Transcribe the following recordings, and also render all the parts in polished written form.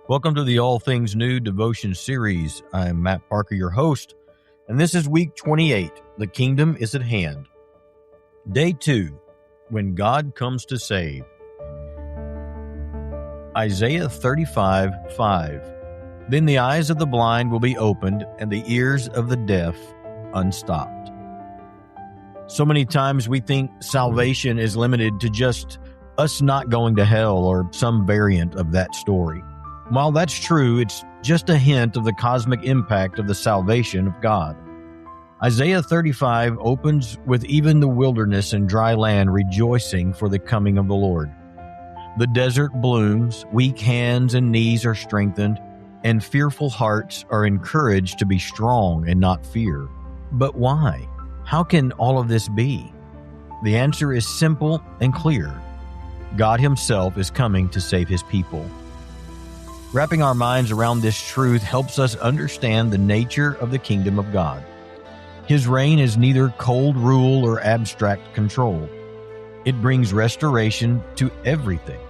Welcome to the All Things New Devotion Series. I'm Matt Parker, your host, and this is week 28. The Kingdom is at Hand. Day 2, When God Comes to Save. Isaiah 35:5. Then the eyes of the blind will be opened, and the ears of the deaf unstopped. So many times we think salvation is limited to just us not going to hell or some variant of that story. While that's true, it's just a hint of the cosmic impact of the salvation of God. Isaiah 35 opens with even the wilderness and dry land rejoicing for the coming of the Lord. The desert blooms, weak hands and knees are strengthened, and fearful hearts are encouraged to be strong and not fear. But why? How can all of this be? The answer is simple and clear. God Himself is coming to save His people. Wrapping our minds around this truth helps us understand the nature of the kingdom of God. His reign is neither cold rule or abstract control. It brings restoration to everything.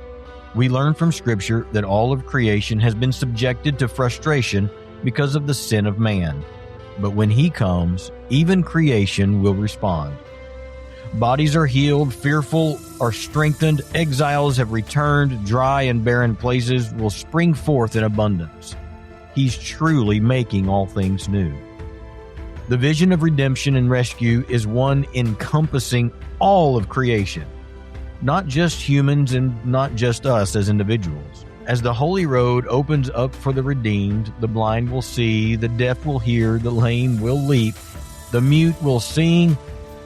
We learn from Scripture that all of creation has been subjected to frustration because of the sin of man. But when He comes, even creation will respond. Bodies are healed, fearful are strengthened, exiles have returned, dry and barren places will spring forth in abundance. He's truly making all things new. The vision of redemption and rescue is one encompassing all of creation, not just humans and not just us as individuals. As the holy road opens up for the redeemed, the blind will see, the deaf will hear, the lame will leap, the mute will sing,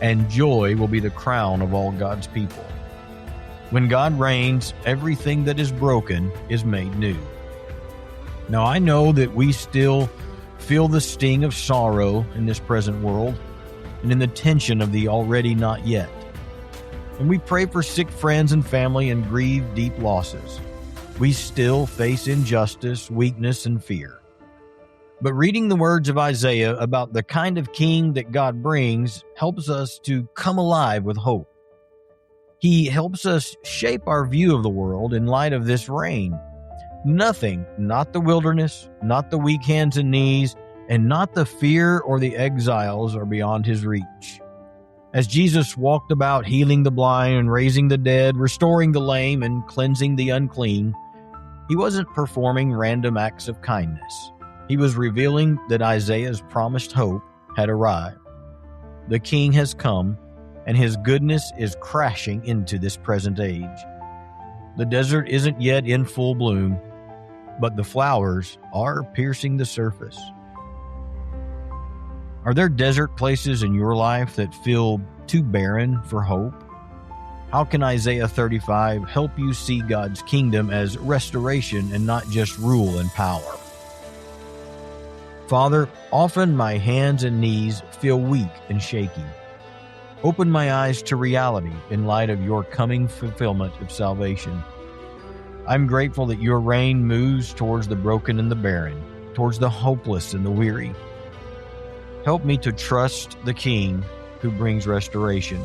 and joy will be the crown of all God's people. When God reigns, everything that is broken is made new. Now, I know that we still feel the sting of sorrow in this present world and in the tension of the already not yet. And we pray for sick friends and family and grieve deep losses. We still face injustice, weakness, and fear. But reading the words of Isaiah about the kind of king that God brings helps us to come alive with hope. He helps us shape our view of the world in light of this reign. Nothing, not the wilderness, not the weak hands and knees, and not the fear or the exiles are beyond His reach. As Jesus walked about healing the blind and raising the dead, restoring the lame and cleansing the unclean, He wasn't performing random acts of kindness. He was revealing that Isaiah's promised hope had arrived. The King has come, and His goodness is crashing into this present age. The desert isn't yet in full bloom, but the flowers are piercing the surface. Are there desert places in your life that feel too barren for hope? How can Isaiah 35 help you see God's kingdom as restoration and not just rule and power? Father, often my hands and knees feel weak and shaky. Open my eyes to reality in light of your coming fulfillment of salvation. I'm grateful that your reign moves towards the broken and the barren, towards the hopeless and the weary. Help me to trust the King who brings restoration.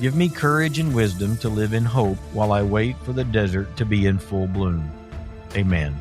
Give me courage and wisdom to live in hope while I wait for the desert to be in full bloom. Amen.